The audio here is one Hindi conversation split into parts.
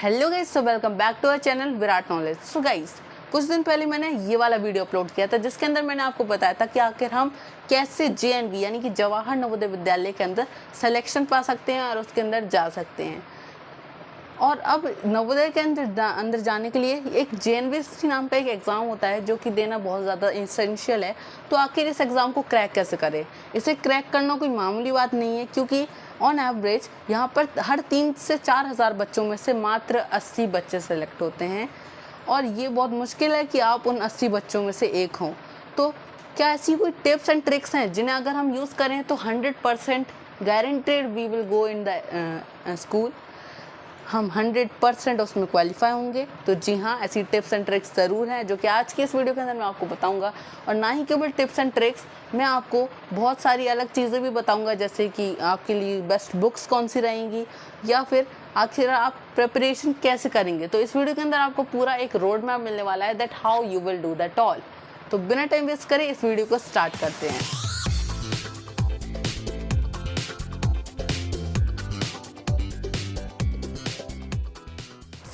Hello guys, so welcome back to our channel Virat knowledge. So guys, कुछ दिन पहले मैंने ये वाला वीडियो अपलोड किया था जिसके अंदर मैंने आपको बताया था कि आखिर हम कैसे JNV यानी कि जवाहर नवोदय विद्यालय के अंदर सिलेक्शन पा सकते हैं और उसके अंदर जा सकते हैं। और अब नवोदय के अंदर जाने के लिए एक JNV नाम का एक एग्ज़ाम होता है जो कि देना बहुत ज़्यादा इसेंशियल है। तो आखिर इस एग्ज़ाम को क्रैक कैसे करें? इसे क्रैक करना कोई मामूली बात नहीं है, क्योंकि ऑन एवरेज यहाँ पर हर 3 से 4 हज़ार बच्चों में से मात्र 80 बच्चे सेलेक्ट होते हैं और ये बहुत मुश्किल है कि आप उन 80 बच्चों में से एक हों। तो क्या ऐसी कोई टिप्स एंड ट्रिक्स हैं जिन्हें अगर हम यूज़ करें तो 100% guaranteed we will go in the school, हम 100% उसमें क्वालिफाई होंगे? तो जी हाँ, ऐसी टिप्स एंड ट्रिक्स ज़रूर हैं जो कि आज की इस वीडियो के अंदर मैं आपको बताऊंगा। और ना ही केवल टिप्स एंड ट्रिक्स, मैं आपको बहुत सारी अलग चीज़ें भी बताऊंगा, जैसे कि आपके लिए बेस्ट बुक्स कौन सी रहेंगी या फिर आखिर आप प्रिपरेशन कैसे करेंगे। तो इस वीडियो के अंदर आपको पूरा एक रोड मैप मिलने वाला है, that how you will do that all. तो बिना टाइम वेस्ट करें इस वीडियो को स्टार्ट करते हैं।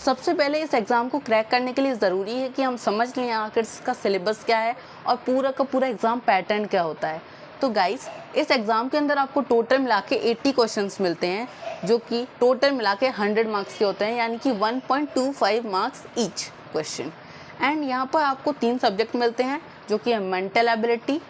सबसे पहले इस एग्ज़ाम को क्रैक करने के लिए ज़रूरी है कि हम समझ लें आखिर इसका सिलेबस क्या है और पूरा का पूरा एग्ज़ाम पैटर्न क्या होता है। तो गाइस, इस एग्ज़ाम के अंदर आपको टोटल मिला के 80 क्वेश्चंस मिलते हैं जो कि टोटल मिला के 100 मार्क्स के होते हैं, यानी कि 1.25 मार्क्स ईच क्वेश्चन। एंड यहाँ पर आपको 3 सब्जेक्ट मिलते हैं जो कि है mental ability,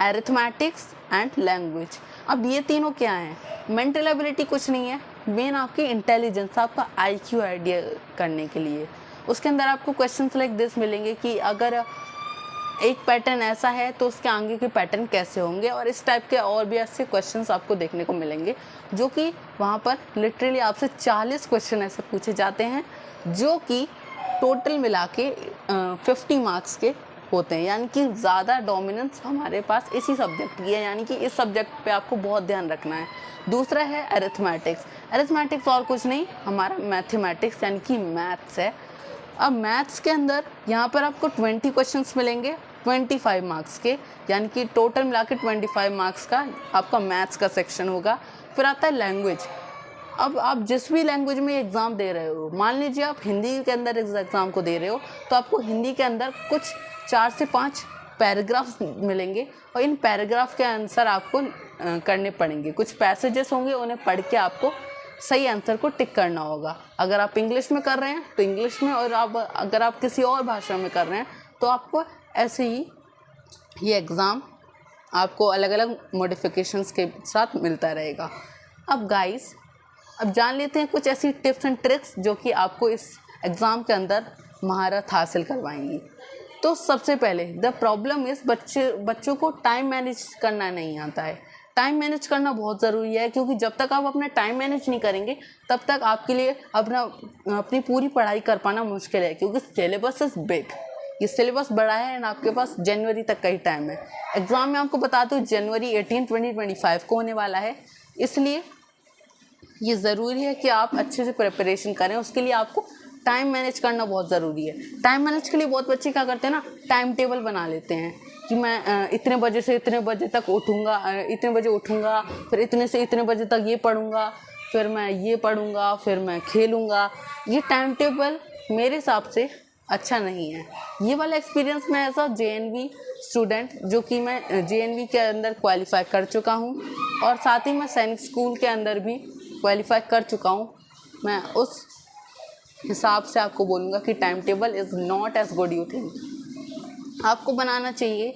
arithmetics and language. अब ये तीनों क्या हैं? मेंटल एबिलिटी कुछ नहीं है, मेन आपकी इंटेलिजेंस, आपका IQ आइडिया करने के लिए। उसके अंदर आपको क्वेश्चंस लाइक दिस मिलेंगे कि अगर एक पैटर्न ऐसा है तो उसके आगे के पैटर्न कैसे होंगे, और इस टाइप के और भी ऐसे क्वेश्चंस आपको देखने को मिलेंगे जो कि वहाँ पर लिटरली आपसे 40 क्वेश्चन ऐसे पूछे जाते हैं जो कि टोटल मिला के 50 मार्क्स के होते हैं। यानी कि ज़्यादा डोमिनेंस हमारे पास इसी सब्जेक्ट की है, यानी कि इस सब्जेक्ट पे आपको बहुत ध्यान रखना है। दूसरा है अरिथमेटिक्स। अरिथमेटिक्स और कुछ नहीं, हमारा मैथमेटिक्स यानी कि मैथ्स है। अब मैथ्स के अंदर यहाँ पर आपको 20 क्वेश्चंस मिलेंगे 25 मार्क्स के, यानी कि टोटल मिला के 25 मार्क्स का आपका मैथ्स का सेक्शन होगा। फिर आता है लैंग्वेज। अब आप जिस भी लैंग्वेज में एग्ज़ाम दे रहे हो, मान लीजिए आप हिंदी के अंदर इस एग्ज़ाम को दे रहे हो, तो आपको हिंदी के अंदर कुछ 4 से 5 पैराग्राफ्स मिलेंगे और इन पैराग्राफ के आंसर आपको करने पड़ेंगे। कुछ पैसेजेस होंगे, उन्हें पढ़ के आपको सही आंसर को टिक करना होगा। अगर आप इंग्लिश में कर रहे हैं तो इंग्लिश में, और अगर आप किसी और भाषा में कर रहे हैं तो आपको ऐसे ही ये एग्ज़ाम आपको अलग अलग मॉडिफिकेशंस के साथ मिलता रहेगा। अब गाइस, अब जान लेते हैं कुछ ऐसी टिप्स एंड ट्रिक्स जो कि आपको इस एग्ज़ाम के अंदर महारत हासिल करवाएंगी। तो सबसे पहले द प्रॉब्लम इज़ बच्चों को टाइम मैनेज करना नहीं आता है। टाइम मैनेज करना बहुत ज़रूरी है, क्योंकि जब तक आप अपना टाइम मैनेज नहीं करेंगे तब तक आपके लिए अपनी पूरी पढ़ाई कर पाना मुश्किल है, क्योंकि सिलेबस इज़ बिग। ये सिलेबस बड़ा है एंड आपके पास जनवरी तक का ही टाइम है। एग्ज़ाम में आपको बता दूँ जनवरी 18, 2025 को होने वाला है, इसलिए ये ज़रूरी है कि आप अच्छे से प्रिपरेशन करें। उसके लिए आपको टाइम मैनेज करना बहुत ज़रूरी है। टाइम मैनेज के लिए बहुत बच्चे क्या करते हैं ना, टाइम टेबल बना लेते हैं कि मैं इतने बजे से इतने बजे तक उठूँगा, इतने बजे उठूँगा, फिर इतने से इतने बजे तक ये पढ़ूँगा, फिर मैं ये पढ़ूँगा, फिर मैं खेलूँगा। ये टाइम टेबल मेरे हिसाब से अच्छा नहीं है। ये वाला एक्सपीरियंस मैं एज अ JNV स्टूडेंट, जो कि मैं JNV के अंदर क्वालिफाई कर चुका हूँ और साथ ही मैं सैनिक स्कूल के अंदर भी क्वालिफाई कर चुका हूँ, मैं उस हिसाब से आपको बोलूँगा कि time table is not as good you think. आपको बनाना चाहिए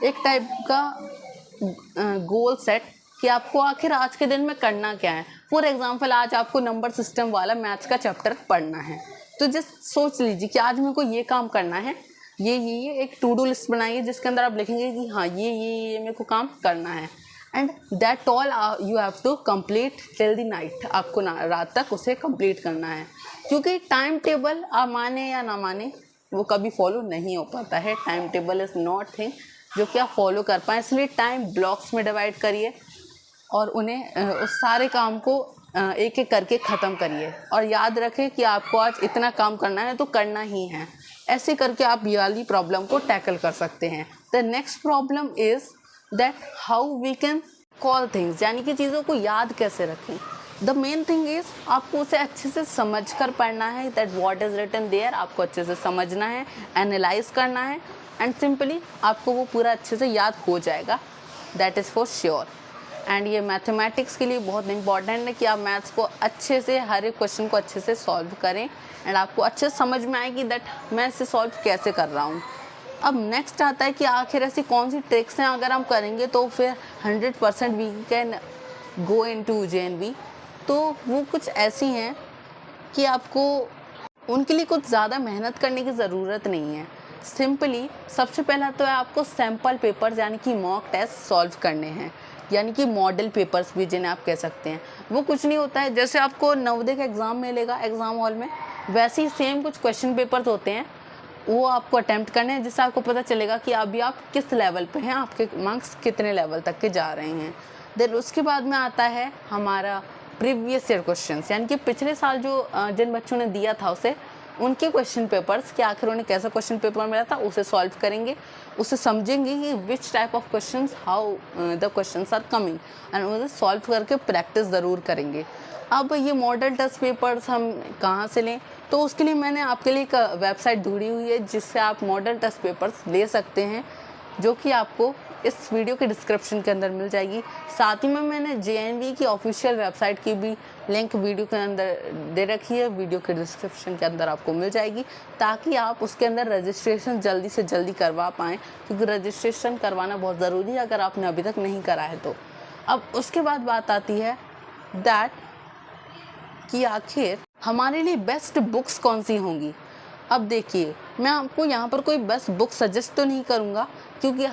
एक टाइप का गोल सेट कि आपको आखिर आज के दिन में करना क्या है। फॉर एग्जांपल, आज आपको नंबर सिस्टम वाला मैथ्स का चैप्टर पढ़ना है, तो जस्ट सोच लीजिए कि आज मेरे को ये काम करना है। ये एक टू डू लिस्ट बनाइए जिसके अंदर आप लिखेंगे कि हाँ ये मेरे को काम करना है, and that all you have to complete till the night. आपको रात तक उसे कंप्लीट करना है, क्योंकि टाइम टेबल आप माने या ना माने वो कभी फॉलो नहीं हो पाता है। Time table is not thing जो कि आप फॉलो कर पाएँ, इसलिए टाइम ब्लॉक्स में डिवाइड करिए और उन्हें उस सारे काम को एक एक करके ख़त्म करिए। और याद रखें कि आपको आज इतना काम करना है तो करना ही है। ऐसे करके आप ये वाली प्रॉब्लम को टैकल कर सकते हैं। The next problem is that how we can call things, यानी कि चीज़ों को याद कैसे रखें। द मेन थिंग इज़ आपको उसे अच्छे से समझ कर पढ़ना है, that what is written there, आपको अच्छे से समझना है, एनालाइज करना है, एंड सिंपली आपको वो पूरा अच्छे से याद हो जाएगा, that is for sure. And ये मैथमेटिक्स के लिए बहुत इंपॉर्टेंट है कि आप मैथ्स को अच्छे से, हर एक क्वेश्चन को अच्छे से सॉल्व करें, एंड आपको अच्छे से समझ में आएगी दैट मैं इसे सॉल्व कैसे कर रहा हूँ। अब नेक्स्ट आता है कि आखिर ऐसी कौन सी ट्रिक्स हैं अगर हम करेंगे तो फिर 100% we can go into JNV। तो वो कुछ ऐसी हैं कि आपको उनके लिए कुछ ज़्यादा मेहनत करने की ज़रूरत नहीं है। सिंपली सबसे पहला तो है आपको सैम्पल पेपर्स यानी कि मॉक टेस्ट सॉल्व करने हैं, यानी कि मॉडल पेपर्स भी जिन्हें आप कह सकते हैं। वो कुछ नहीं होता है, जैसे आपको नवोदय का एग्ज़ाम मिलेगा एग्ज़ाम हॉल में, वैसे ही सेम कुछ क्वेश्चन पेपर्स होते हैं, वो आपको अटैम्प्ट करने हैं, जिससे आपको पता चलेगा कि अभी आप किस लेवल पे हैं, आपके मार्क्स कितने लेवल तक के जा रहे हैं। देन उसके बाद में आता है हमारा प्रीवियस ईयर क्वेश्चंस, यानी कि पिछले साल जो जिन बच्चों ने दिया था उसे, उनके क्वेश्चन पेपर्स कि आखिर उन्हें कैसा क्वेश्चन पेपर मिला था, उसे सॉल्व करेंगे, उसे समझेंगे कि which type of questions, how the questions are coming, and उसे सॉल्व करके प्रैक्टिस ज़रूर करेंगे। अब ये मॉडल टेस्ट पेपर्स हम कहाँ से लें, तो उसके लिए मैंने आपके लिए एक वेबसाइट ढूंढी हुई है जिससे आप मॉडल टेस्ट पेपर्स ले सकते हैं, जो कि आपको इस वीडियो के डिस्क्रिप्शन के अंदर मिल जाएगी। साथ ही में मैंने JNV की ऑफिशियल वेबसाइट की भी लिंक वीडियो के अंदर दे रखी है, वीडियो के डिस्क्रिप्शन के अंदर आपको मिल जाएगी, ताकि आप उसके अंदर रजिस्ट्रेशन जल्दी से जल्दी करवा पाएँ, क्योंकि रजिस्ट्रेशन करवाना बहुत ज़रूरी है अगर आपने अभी तक नहीं करा है तो। अब उसके बाद बात आती है दैट कि आखिर हमारे लिए बेस्ट बुक्स कौन सी होंगी। अब देखिए, मैं आपको यहाँ पर कोई बेस्ट बुक सजेस्ट तो नहीं करूँगा, क्योंकि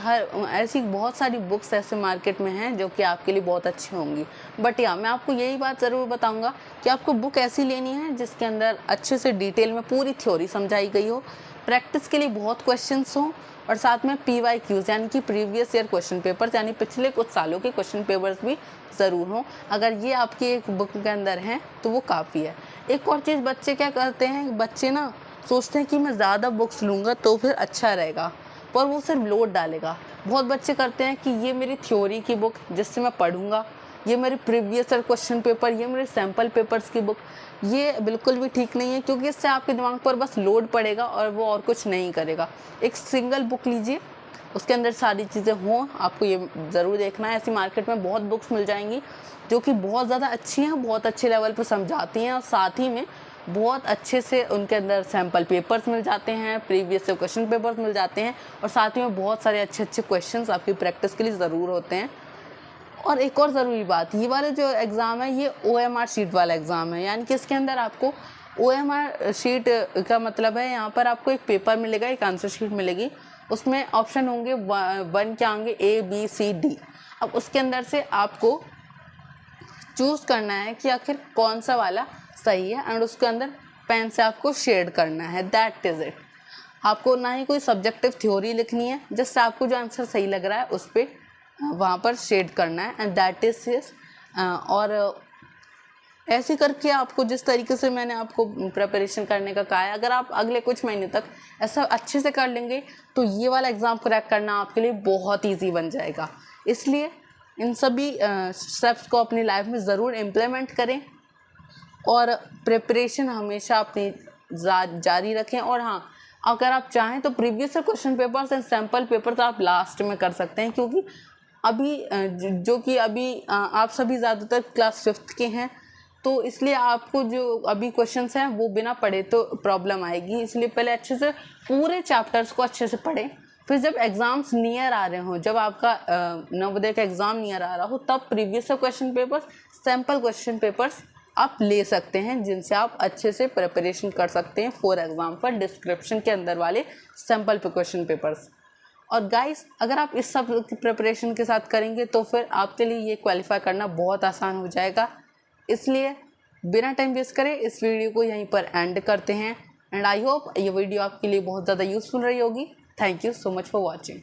ऐसी बहुत सारी बुक्स ऐसे मार्केट में हैं जो कि आपके लिए बहुत अच्छी होंगी, बट मैं आपको यही बात ज़रूर बताऊँगा कि आपको बुक ऐसी लेनी है जिसके अंदर अच्छे से डिटेल में पूरी थ्योरी समझाई गई हो, प्रैक्टिस के लिए बहुत क्वेश्चंस हों, और साथ में PYQs यानी कि प्रीवियस ईयर क्वेश्चन पेपर्स, यानी पिछले कुछ सालों के क्वेश्चन पेपर्स भी ज़रूर हों। अगर ये आपकी एक बुक के अंदर हैं तो वो काफ़ी है। एक और चीज़, बच्चे क्या करते हैं, बच्चे ना सोचते हैं कि मैं ज़्यादा बुक्स लूँगा तो फिर अच्छा रहेगा, पर वो सिर्फ लोड डालेगा। बहुत बच्चे करते हैं कि ये मेरी थ्योरी की बुक जिससे मैं पढ़ूँगा, ये मेरे प्रीवियस ईयर क्वेश्चन पेपर, ये मेरे सैम्पल पेपर्स की बुक। ये बिल्कुल भी ठीक नहीं है, क्योंकि इससे आपके दिमाग पर बस लोड पड़ेगा और वो और कुछ नहीं करेगा। एक सिंगल बुक लीजिए, उसके अंदर सारी चीज़ें हों, आपको ये ज़रूर देखना है। ऐसी मार्केट में बहुत बुक्स मिल जाएंगी जो कि बहुत ज़्यादा अच्छी हैं, बहुत अच्छे लेवल पर समझाती हैं, और साथ ही में बहुत अच्छे से उनके अंदर सैम्पल पेपर्स मिल जाते हैं, प्रीवियस से क्वेश्चन पेपर्स मिल जाते हैं, और साथ ही में बहुत सारे अच्छे अच्छे क्वेश्चंस आपकी प्रैक्टिस के लिए ज़रूर होते हैं। और एक और ज़रूरी बात, ये वाले जो एग्ज़ाम है ये OMR शीट वाला एग्ज़ाम है, यानी कि इसके अंदर आपको OMR शीट का मतलब है, यहाँ पर आपको एक पेपर मिलेगा, एक आंसर शीट मिलेगी, उसमें ऑप्शन होंगे 1 क्या होंगे, A B C D। अब उसके अंदर से आपको चूज़ करना है कि आखिर कौन सा वाला सही है, एंड उसके अंदर पेन से आपको शेड करना है, दैट इज़ इट। आपको ना ही कोई सब्जेक्टिव थ्योरी लिखनी है, जस्ट आपको जो आंसर सही लग रहा है उस पर वहाँ पर शेड करना है, एंड दैट इज़ इट। और ऐसे करके आपको, जिस तरीके से मैंने आपको प्रिपरेशन करने का कहा है, अगर आप अगले कुछ महीने तक ऐसा अच्छे से कर लेंगे तो ये वाला एग्ज़ाम क्रैक करना आपके लिए बहुत ईजी बन जाएगा। इसलिए इन सभी स्टेप्स को अपनी लाइफ में ज़रूर इम्प्लीमेंट करें, और प्रिपरेशन हमेशा अपनी जारी रखें। और हाँ, अगर आप चाहें तो previous question papers and sample papers आप लास्ट में कर सकते हैं, क्योंकि अभी जो कि अभी आप सभी ज़्यादातर क्लास 5th के हैं, तो इसलिए आपको जो अभी क्वेश्चंस हैं वो बिना पढ़े तो प्रॉब्लम आएगी। इसलिए पहले अच्छे से पूरे चैप्टर्स को अच्छे से पढ़ें, फिर जब एग्ज़ाम्स नियर आ रहे हों, जब आपका नवोदय का एग्ज़ाम नियर आ रहा हो, तब previous question papers, sample question papers आप ले सकते हैं, जिनसे आप अच्छे से प्रिपरेशन कर सकते हैं फॉर एग्ज़ाम्पल डिस्क्रिप्शन के अंदर वाले सैम्पल क्वेश्चन पेपर्स। और गाइस, अगर आप इस सब प्रिपरेशन के साथ करेंगे तो फिर आपके लिए ये क्वालिफाई करना बहुत आसान हो जाएगा। इसलिए बिना टाइम वेस्ट करे इस वीडियो को यहीं पर एंड करते हैं, एंड आई होप ये वीडियो आपके लिए बहुत ज़्यादा यूज़फुल रही होगी। Thank you so much for watching.